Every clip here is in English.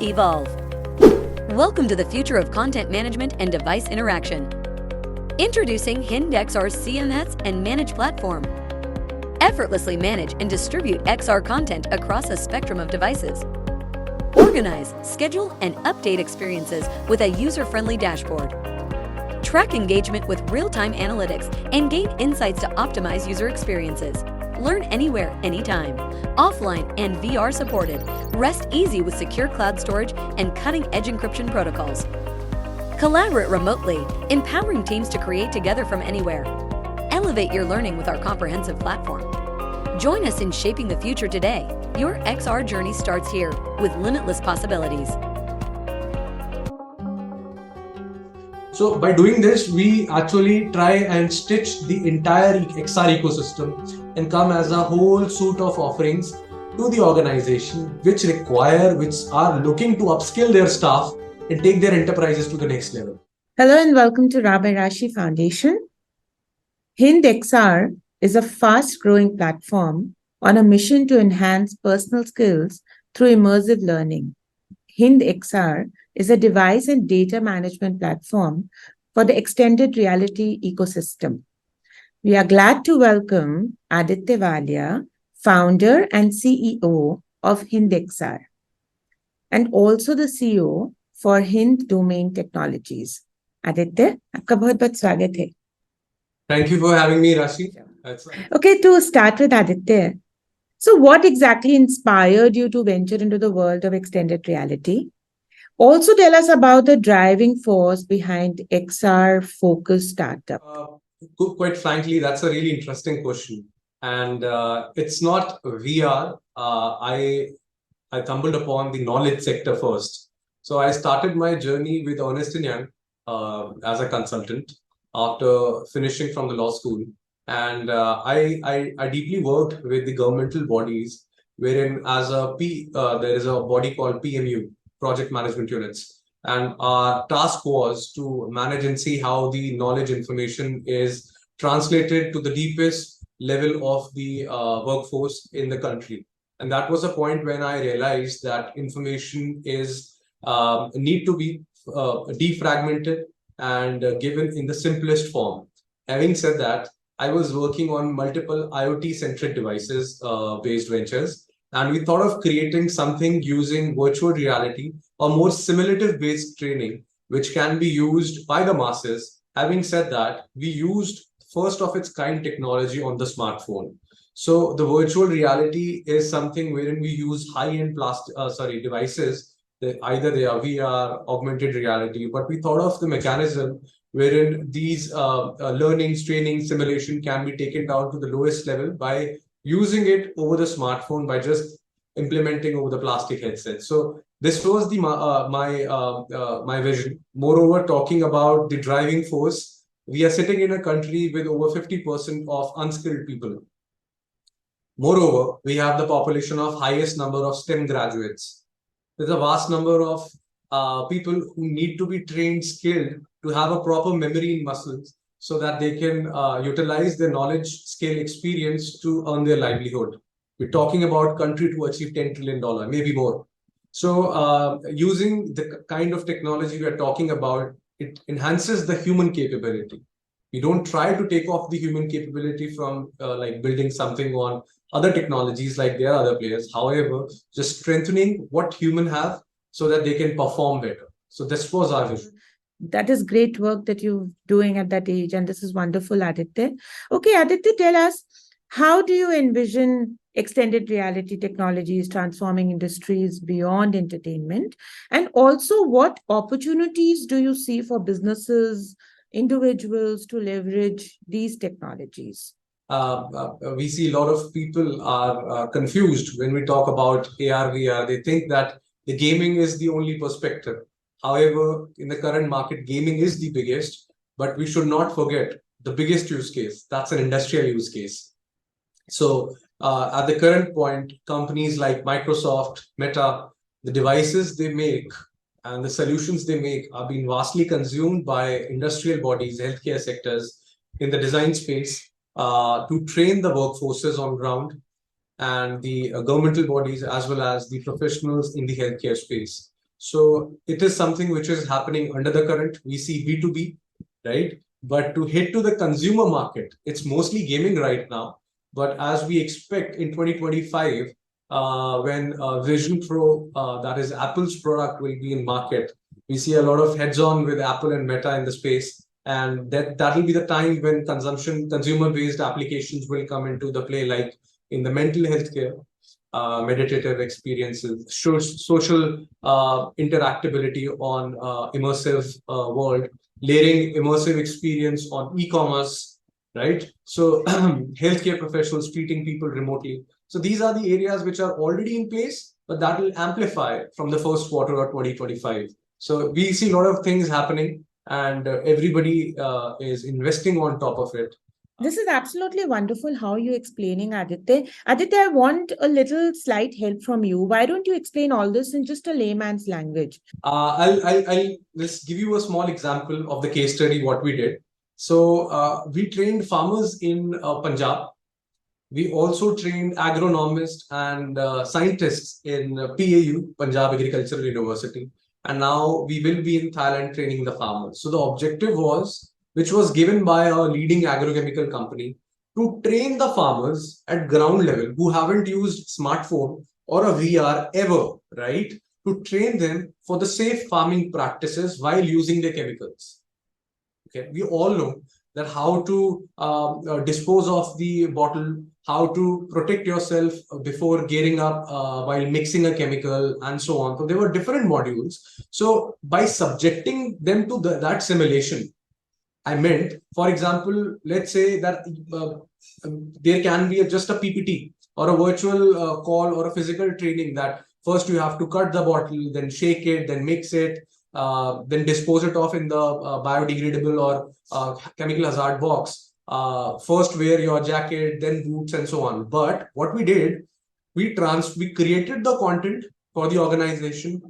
evolve. Welcome to the future of content management and device interaction. Introducing Hind XR's CMS and Manage platform. Effortlessly manage and distribute XR content across a spectrum of devices. Organize, schedule, and update experiences with a user-friendly dashboard. Track engagement with real-time analytics and gain insights to optimize user experiences. Learn anywhere, anytime. Offline and VR supported. Rest easy with secure cloud storage and cutting-edge encryption protocols. Collaborate remotely, empowering teams to create together from anywhere. Elevate your learning with our comprehensive platform. Join us in shaping the future today. Your XR journey starts here with limitless possibilities. So by doing this, we actually try and stitch the entire XR ecosystem and come as a whole suite of offerings to the organization which are looking to upskill their staff and take their enterprises to the next level. Hello and welcome to Rashi Foundation. Hind XR is a fast-growing platform on a mission to enhance personal skills through immersive learning. Hind XR is a device and data management platform for the extended reality ecosystem. We are glad to welcome Aditya Walia, founder and CEO of Hind XR, and also the CEO for Hind Domain Technologies. Aditya, आपका बहुत-बहुत स्वागत है. Thank you for having me, Rashi. Okay, to start with Aditya, so what exactly inspired you to venture into the world of extended reality? Also tell us about the driving force behind XR-focused startup. Quite frankly, that's a really interesting question. And it's not VR. I stumbled upon the knowledge sector first. So I started my journey with Ernst & Young as a consultant after finishing from the law school. And I deeply worked with the governmental bodies, wherein there is a body called PMU, Project Management Units. And our task was to manage and see how the knowledge information is translated to the deepest level of the workforce in the country. And that was a point when I realized that information is need to be defragmented and given in the simplest form. Having said that, I was working on multiple IoT-centric devices based ventures, and we thought of creating something using virtual reality or more simulative-based training, which can be used by the masses. Having said that, we used first of its kind technology on the smartphone. So the virtual reality is something wherein we use high-end devices. Either they are VR, augmented reality, but we thought of the mechanism wherein these learnings, training, simulation can be taken down to the lowest level by using it over the smartphone by just implementing over the plastic headset. So this was my vision. Moreover, talking about the driving force, we are sitting in a country with over 50% of unskilled people. Moreover, we have the population of highest number of STEM graduates. There's a vast number of people who need to be trained, skilled to have a proper memory in muscles so that they can utilize their knowledge, skill, experience to earn their livelihood. We're talking about country to achieve $10 trillion, maybe more. So using the kind of technology we are talking about, it enhances the human capability. We don't try to take off the human capability from like building something on other technologies like there are other players. However, just strengthening what humans have so that they can perform better. So this was our vision. That is great work that you're doing at that age. And this is wonderful, Aditya. Okay, Aditya, tell us, how do you envision extended reality technologies transforming industries beyond entertainment? And also, what opportunities do you see for businesses, individuals to leverage these technologies? We see a lot of people are confused when we talk about AR, VR. They think that the gaming is the only perspective. However, in the current market, gaming is the biggest, but we should not forget the biggest use case. That's an industrial use case. So at the current point, companies like Microsoft, Meta, the devices they make and the solutions they make are being vastly consumed by industrial bodies, healthcare sectors in the design space to train the workforces on ground and the governmental bodies as well as the professionals in the healthcare space. So it is something which is happening under the current. We see B2B, right? But to hit to the consumer market, it's mostly gaming right now. But as we expect in 2025, when Vision Pro, that is Apple's product, will be in market, we see a lot of heads-on with Apple and Meta in the space. And that will be the time when consumer-based applications will come into the play, like in the mental health care, meditative experiences, social interactability on immersive world, layering immersive experience on e-commerce, right? So healthcare professionals treating people remotely. So these are the areas which are already in place, but that will amplify from the first quarter of 2025. So we see a lot of things happening, and everybody is investing on top of it. This is absolutely wonderful how you're explaining, Aditya. Aditya, I want a little slight help from you. Why don't you explain all this in just a layman's language? I'll just give you a small example of the case study, what we did. So we trained farmers in Punjab. We also trained agronomists and scientists in PAU, Punjab Agricultural University. And now we will be in Thailand training the farmers. So the objective was, which was given by a leading agrochemical company, to train the farmers at ground level who haven't used smartphone or a VR ever, right? To train them for the safe farming practices while using the chemicals. Okay, we all know that how to dispose of the bottle, how to protect yourself before gearing up while mixing a chemical, and so on. So there were different modules. So by subjecting them to that simulation, I meant, for example, let's say that there can be just a PPT or a virtual call or a physical training that first you have to cut the bottle, then shake it, then mix it, then dispose it off in the biodegradable or chemical hazard box. First wear your jacket, then boots, and so on. But what we did, we created the content for the organization.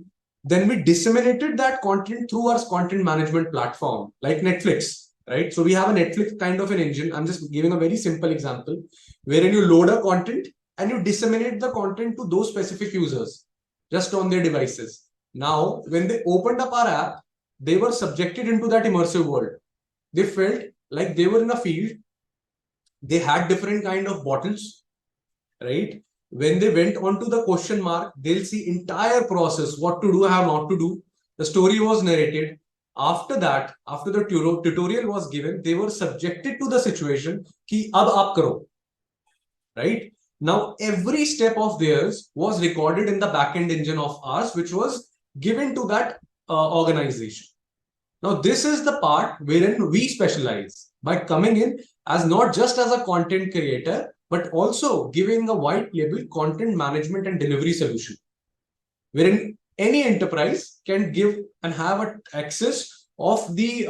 Then we disseminated that content through our content management platform, like Netflix, right? So we have a Netflix kind of an engine. I'm just giving a very simple example, wherein you load a content and you disseminate the content to those specific users just on their devices. Now, when they opened up our app, they were subjected into that immersive world. They felt like they were in a field. They had different kind of bottles, right? When they went onto the question mark, they'll see entire process, what to do, how not to do. The story was narrated. After that, after the tutorial was given, they were subjected to the situation, ki ab aap karo, right? Now, every step of theirs was recorded in the backend engine of ours, which was given to that organization. Now, this is the part wherein we specialize by coming in as not just as a content creator, but also giving a white label content management and delivery solution, wherein any enterprise can give and have access of the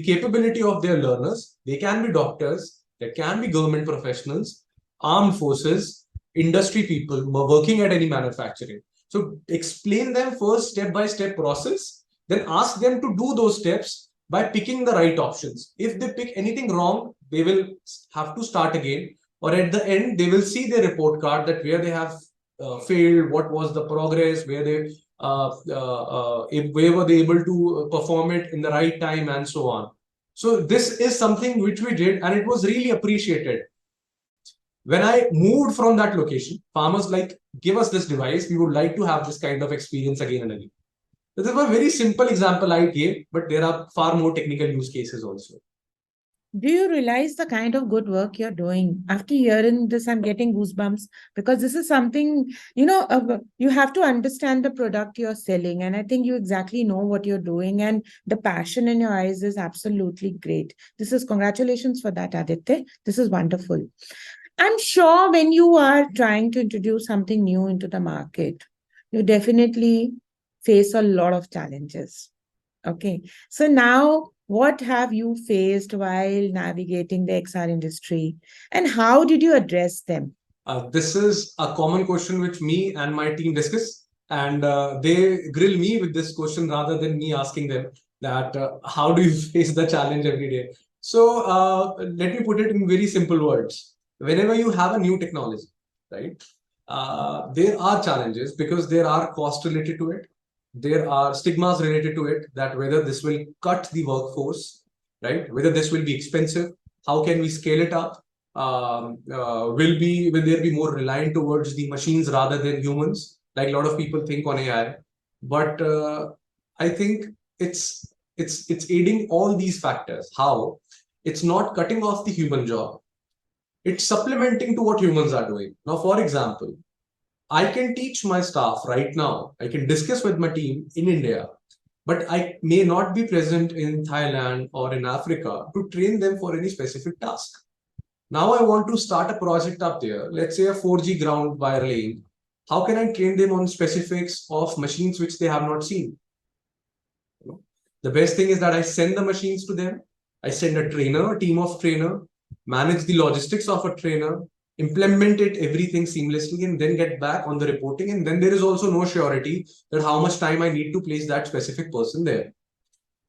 capability of their learners. They can be doctors, they can be government professionals, armed forces, industry people working at any manufacturing. So explain them first step-by-step process, then ask them to do those steps by picking the right options. If they pick anything wrong, they will have to start again. Or at the end, they will see their report card that where they have failed, what was the progress, where were they able to perform it in the right time, and so on. So this is something which we did, and it was really appreciated. When I moved from that location, farmers like, give us this device. We would like to have this kind of experience again and again. This is a very simple example I gave, but there are far more technical use cases also. Do you realize the kind of good work you're doing? After hearing this, I'm getting goosebumps because this is something, you have to understand the product you're selling. And I think you exactly know what you're doing. And the passion in your eyes is absolutely great. Congratulations for that, Aditya. This is wonderful. I'm sure when you are trying to introduce something new into the market, you definitely face a lot of challenges. Okay. So now, what have you faced while navigating the XR industry, and how did you address them? This is a common question which me and my team discuss, and they grill me with this question rather than me asking them that how do you face the challenge every day? So let me put it in very simple words. Whenever you have a new technology, right, there are challenges because there are costs related to it. there are stigmas related to it, that whether this will cut the workforce, right? Whether this will be expensive, how can we scale it up? Will there be more reliant towards the machines rather than humans, like a lot of people think on AI? But I think it's aiding all these factors. How? It's not cutting off the human job. It's supplementing to what humans are doing. Now, for example, I can teach my staff right now. I can discuss with my team in India, but I may not be present in Thailand or in Africa to train them for any specific task. Now I want to start a project up there, let's say a 4G ground wire laying. How can I train them on specifics of machines which they have not seen? The best thing is that I send the machines to them. I send a trainer, a team of trainer, manage the logistics of a trainer, implement it everything seamlessly, and then get back on the reporting. And then there is also no surety that how much time I need to place that specific person there.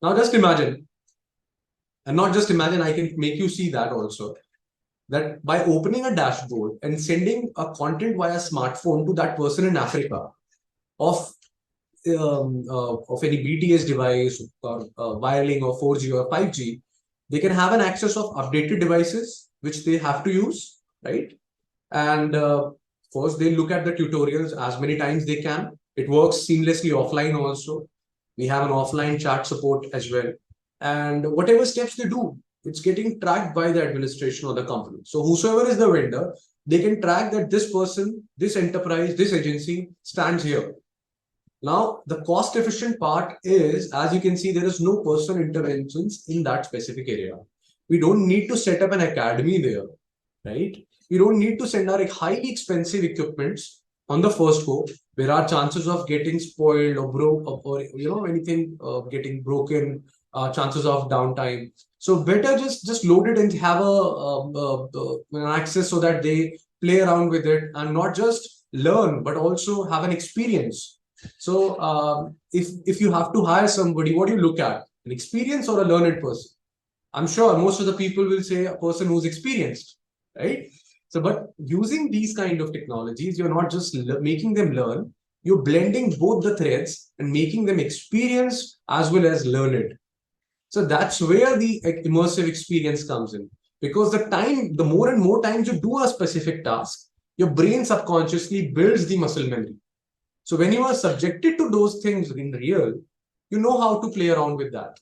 Now just imagine, and not just imagine, I can make you see that also, that by opening a dashboard and sending a content via smartphone to that person in Africa of any BTS device or wiring or 4G or 5G, they can have an access of updated devices which they have to use, right? And first they look at the tutorials as many times they can. It works seamlessly offline also. We have an offline chat support as well. And whatever steps they do, it's getting tracked by the administration or the company. So whosoever is the vendor, they can track that this person, this enterprise, this agency stands here. Now, the cost efficient part is, as you can see, there is no personal interventions in that specific area. We don't need to set up an academy there, right? We don't need to send our highly expensive equipments on the first go, where our chances of getting spoiled or broke or anything getting broken, chances of downtime. So better just load it and have an access so that they play around with it and not just learn, but also have an experience. So if you have to hire somebody, what do you look at? An experienced or a learned person? I'm sure most of the people will say a person who's experienced, right? So, but using these kind of technologies, you're not just making them learn, you're blending both the threads and making them experienced as well as learned. So that's where the immersive experience comes in. Because the more and more times you do a specific task, your brain subconsciously builds the muscle memory. So when you are subjected to those things in real, you know how to play around with that.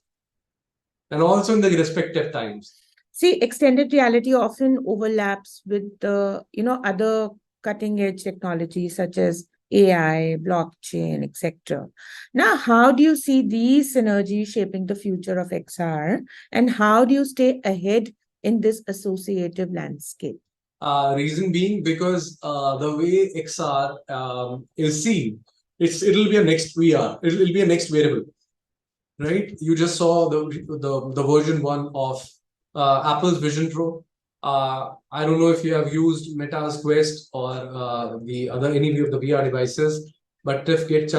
And also in the respective times. See, extended reality often overlaps with the, other cutting edge technologies such as AI, blockchain, etc. Now, how do you see these synergies shaping the future of XR, and how do you stay ahead in this associative landscape? Reason being because the way XR is seen, it'll be a next VR. It'll be a next wearable, right? You just saw the version 1 of Apple's Vision Pro. I don't know if you have used Meta's Quest or any of the VR devices, but if get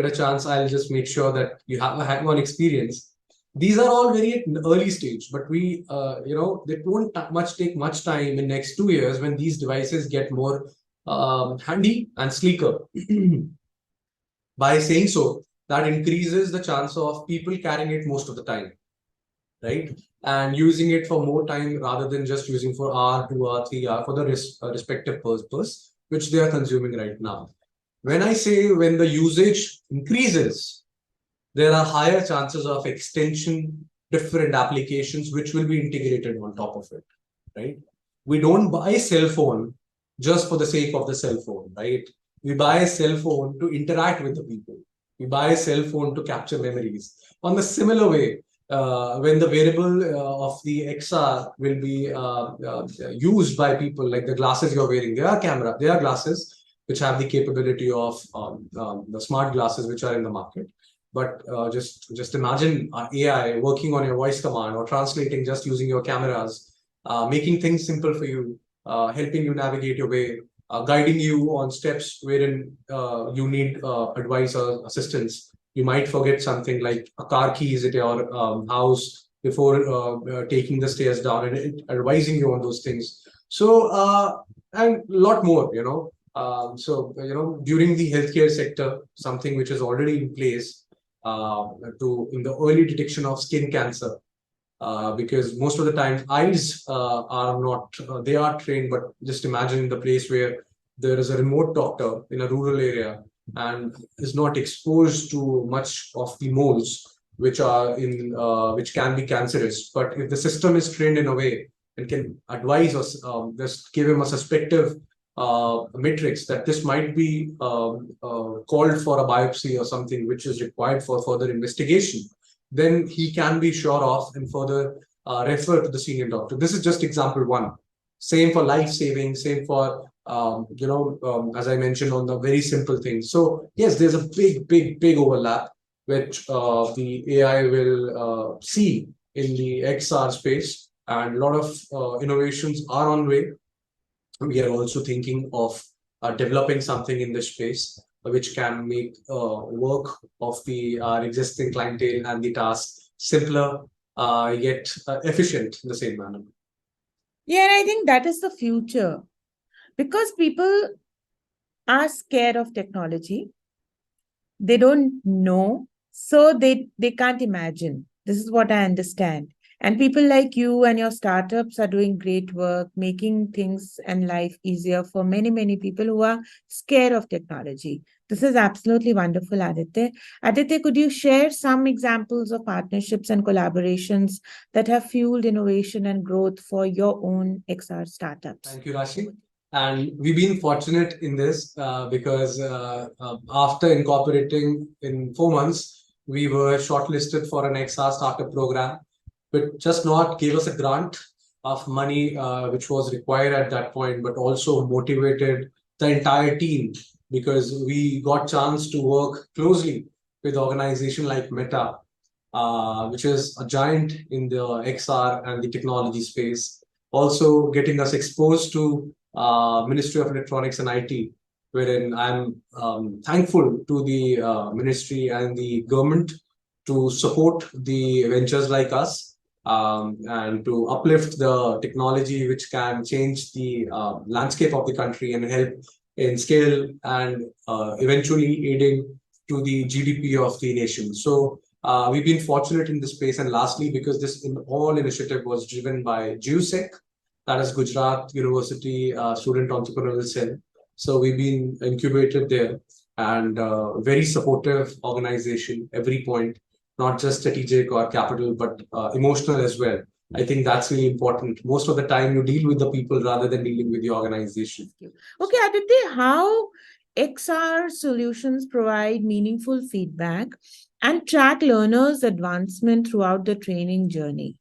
a chance, I'll just make sure that you have a hands-on experience. These are all very early stage, but they won't take much time in next 2 years when these devices get more handy and sleeker. By saying so, that increases the chance of people carrying it most of the time, right? And using it for more time rather than just using for hour, 2 hour, 3 hour for the respective purpose which they are consuming right now. When I say when the usage increases, there are higher chances of extension, different applications which will be integrated on top of it, right? We don't buy a cell phone just for the sake of the cell phone, right? We buy a cell phone to interact with the people. We buy a cell phone to capture memories. On the similar way, when the wearable of the XR will be used by people, like the glasses you're wearing, they are glasses which have the capability of the smart glasses which are in the market. But just imagine AI working on your voice command or translating just using your cameras, making things simple for you, helping you navigate your way, guiding you on steps wherein you need advice or assistance. You might forget something like a car keys at your house before taking the stairs down, and it advising you on those things. So, and a lot more, During the healthcare sector, something which is already in place in the early detection of skin cancer. Because most of the time eyes are not, they are trained, but just imagine the place where there is a remote doctor in a rural area and is not exposed to much of the moles which are which can be cancerous. But if the system is trained in a way and can advise us, just give him a suspective matrix that this might be called for a biopsy or something which is required for further investigation, then he can be sure of and further refer to the senior doctor. This is just example one. Same for life saving, same for, as I mentioned, on the very simple things. So yes, there's a big overlap which the AI will see in the XR space, and a lot of innovations are on way. We are also thinking of developing something in this space which can make work of our existing clientele and the task simpler, yet efficient in the same manner. Yeah, and I think that is the future, because people are scared of technology. They don't know, so they can't imagine. This is what I understand. And people like you and your startups are doing great work, making things and life easier for many people who are scared of technology. This is absolutely wonderful, Aditya. Aditya, could you share some examples of partnerships and collaborations that have fueled innovation and growth for your own XR startups? Thank you, Rashi. And we've been fortunate in this because after incorporating in 4 months, we were shortlisted for an XR startup program, but just not gave us a grant of money which was required at that point, but also motivated the entire team, because we got chance to work closely with organization like Meta, which is a giant in the XR and the technology space. Also getting us exposed to Ministry of Electronics and IT, wherein I'm thankful to the ministry and the government to support the ventures like us and to uplift the technology which can change the landscape of the country and help in scale and eventually aiding to the GDP of the nation. So we've been fortunate in this space. And lastly, because this all initiative was driven by GUSEC, that is Gujarat University Student Entrepreneurial Cell. So we've been incubated there, and very supportive organization, every point, not just strategic or capital, but emotional as well. I think that's really important. Most of the time you deal with the people rather than dealing with the organization. Okay, Aditya, how XR solutions provide meaningful feedback and track learners' advancement throughout the training journey?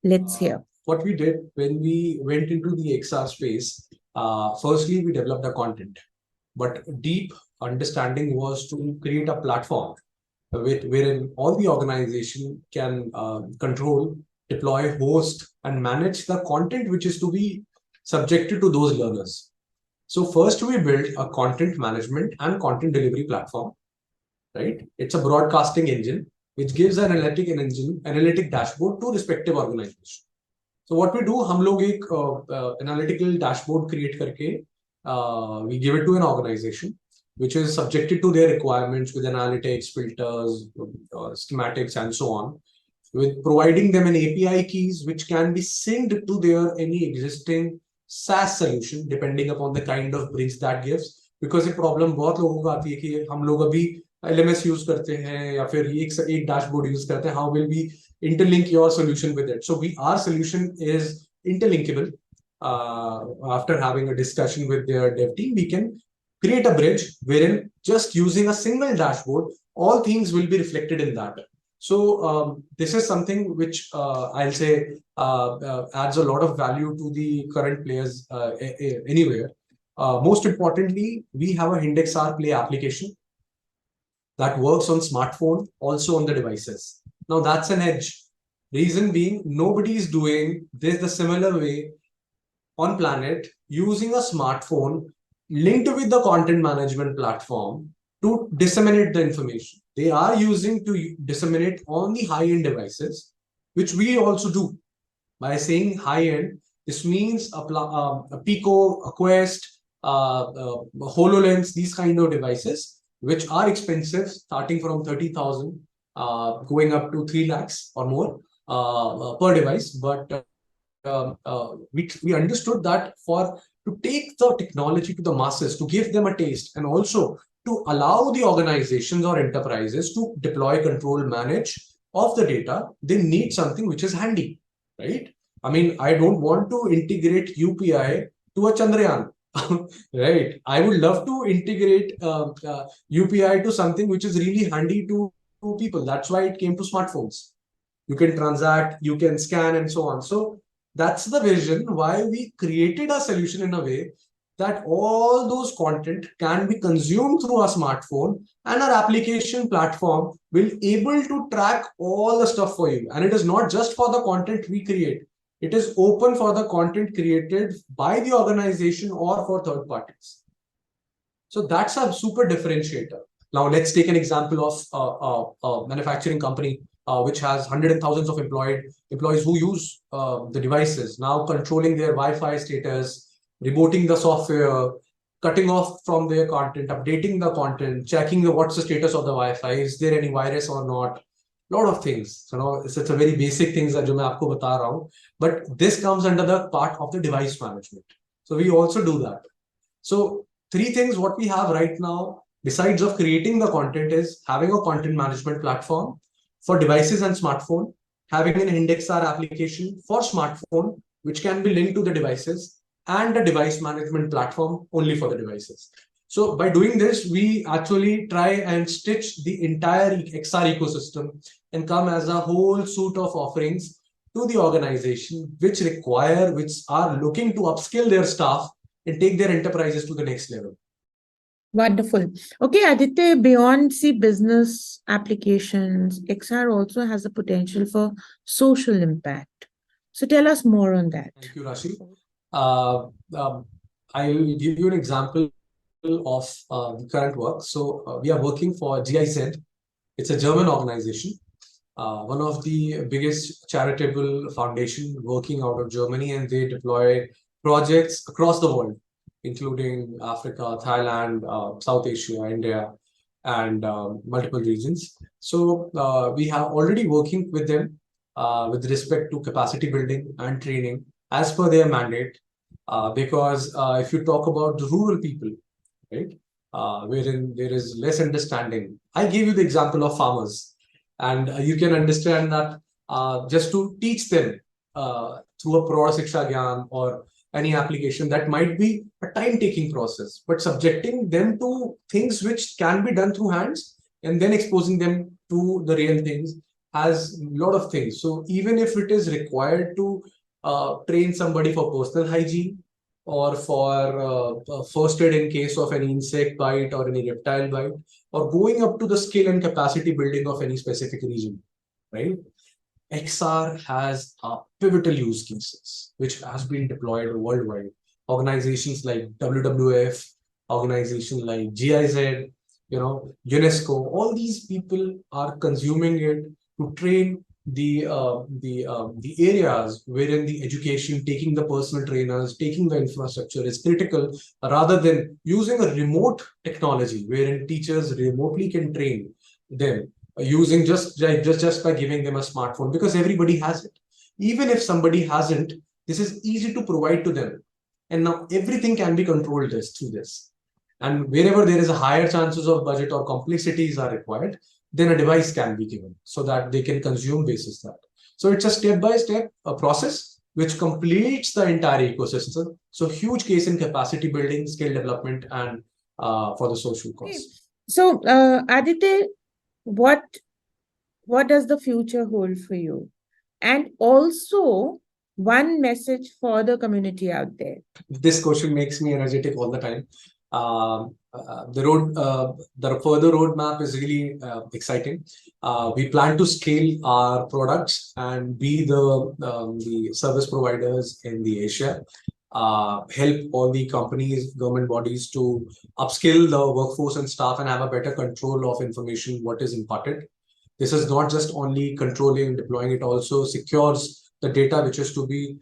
Let's hear. What we did when we went into the XR space, firstly, we developed the content, but deep understanding was to create a platform wherein all the organization can control, deploy, host, and manage the content which is to be subjected to those learners. So first we built a content management and content delivery platform, right? It's a broadcasting engine which gives an analytic dashboard to respective organization. So what we do, हम लोग एक analytical dashboard create करके we give it to an organization which is subjected to their requirements with analytics, filters, schematics, and so on, with providing them an API keys which can be synced to their any existing SaaS solution depending upon the kind of bridge that gives. Because a problem बहुत लोगों को आती है कि हम लोग अभी LMS use करते हैं या फिर एक dashboard use करते हैं. How will we interlink your solution with it? So our solution is interlinkable. After having a discussion with their dev team, we can create a bridge wherein just using a single dashboard, all things will be reflected in that. So this is something which I'll say adds a lot of value to the current players anywhere. Most importantly, we have a HindXR Play application that works on smartphone, also on the devices. Now that's an edge. Reason being, nobody is doing this the similar way on planet using a smartphone linked with the content management platform to disseminate the information. They are using to disseminate on the high-end devices, which we also do. By saying high-end, this means a Pico, a Quest, HoloLens, these kind of devices, which are expensive, starting from 30,000, going up to 3 lakhs or more per device. But we understood that to take the technology to the masses, to give them a taste, and also to allow the organizations or enterprises to deploy, control, manage of the data, they need something which is handy, right? I mean, I don't want to integrate UPI to a Chandrayaan, right? I would love to integrate UPI to something which is really handy to people. That's why it came to smartphones. You can transact, you can scan, and so on. So that's the vision why we created a solution in a way that all those content can be consumed through a smartphone, and our application platform will able to track all the stuff for you. And it is not just for the content we create. It is open for the content created by the organization or for third parties. So that's a super differentiator. Now let's take an example of a manufacturing company which has hundreds and thousands of employees who use the devices, now controlling their Wi-Fi status, rebooting the software, cutting off from their content, updating the content, checking what's the status of the Wi-Fi, is there any virus or not, lot of things. So it's a very basic things that मैं आपको बता रहा हूँ, but this comes under the part of the device management. So we also do that. So 3 things what we have right now, besides of creating the content, is having a content management platform for devices and smartphone, having an HindXR application for smartphone, which can be linked to the devices, and a device management platform only for the devices. So by doing this, we actually try and stitch the entire XR ecosystem and come as a whole suite of offerings to the organization, which are looking to upskill their staff and take their enterprises to the next level. Wonderful. Okay, Aditya, beyond business applications, XR also has the potential for social impact. So tell us more on that. Thank you, Rashi. I will give you an example of the current work. So we are working for GIZ. It's a German organization, one of the biggest charitable foundation working out of Germany, and they deploy projects across the world, including Africa, Thailand, South Asia, India, and multiple regions. So we have already working with them with respect to capacity building and training as per their mandate. Because if you talk about the rural people, right, wherein there is less understanding. I gave you the example of farmers, and you can understand that just to teach them through a Prod Shiksha Gyan or any application, that might be a time-taking process, but subjecting them to things which can be done through hands and then exposing them to the real things has a lot of things. So even if it is required to train somebody for personal hygiene or for first aid in case of any insect bite or any reptile bite, or going up to the skill and capacity building of any specific region, right? XR has pivotal use cases which has been deployed worldwide. Organizations like WWF, organizations like GIZ, UNESCO, all these people are consuming it to train the areas wherein the education, taking the personal trainers, taking the infrastructure is critical, rather than using a remote technology wherein teachers remotely can train them using just by giving them a smartphone, because everybody has it. Even if somebody hasn't, this is easy to provide to them, and now everything can be controlled through this. And wherever there is a higher chances of budget or complexities are required, then a device can be given so that they can consume basis that. So it's a step-by-step process which completes the entire ecosystem. So huge case in capacity building, skill development, and for the social cause. So Aditya, what does the future hold for you? And also one message for the community out there. This question makes me energetic all the time. The further roadmap is really exciting. We plan to scale our products and be the service providers in the Asia. Help all the companies, government bodies to upskill the workforce and staff and have a better control of information, what is imparted. This is not just only controlling and deploying, it also secures the data which is to be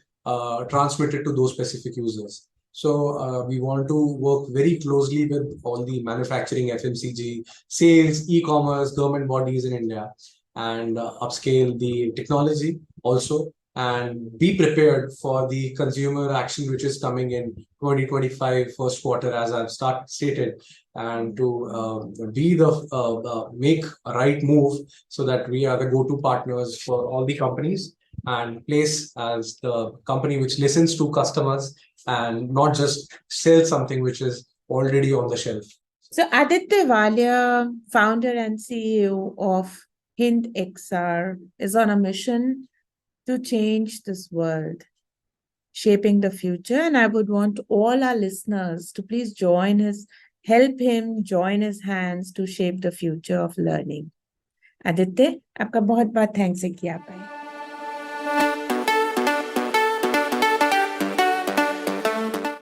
transmitted to those specific users. So we want to work very closely with all the manufacturing, FMCG, sales, e-commerce, government bodies in India, and upscale the technology also, and be prepared for the consumer action which is coming in 2025 first quarter, as I've stated, and to be the make a right move so that we are the go-to partners for all the companies and place as the company which listens to customers and not just sell something which is already on the shelf. So Aditya Walia, founder and CEO of Hind XR, is on a mission to change this world, shaping the future. And I would want all our listeners to please help him join his hands to shape the future of learning. Aditya, आपका बहुत बहुत thanks है कि आप आए.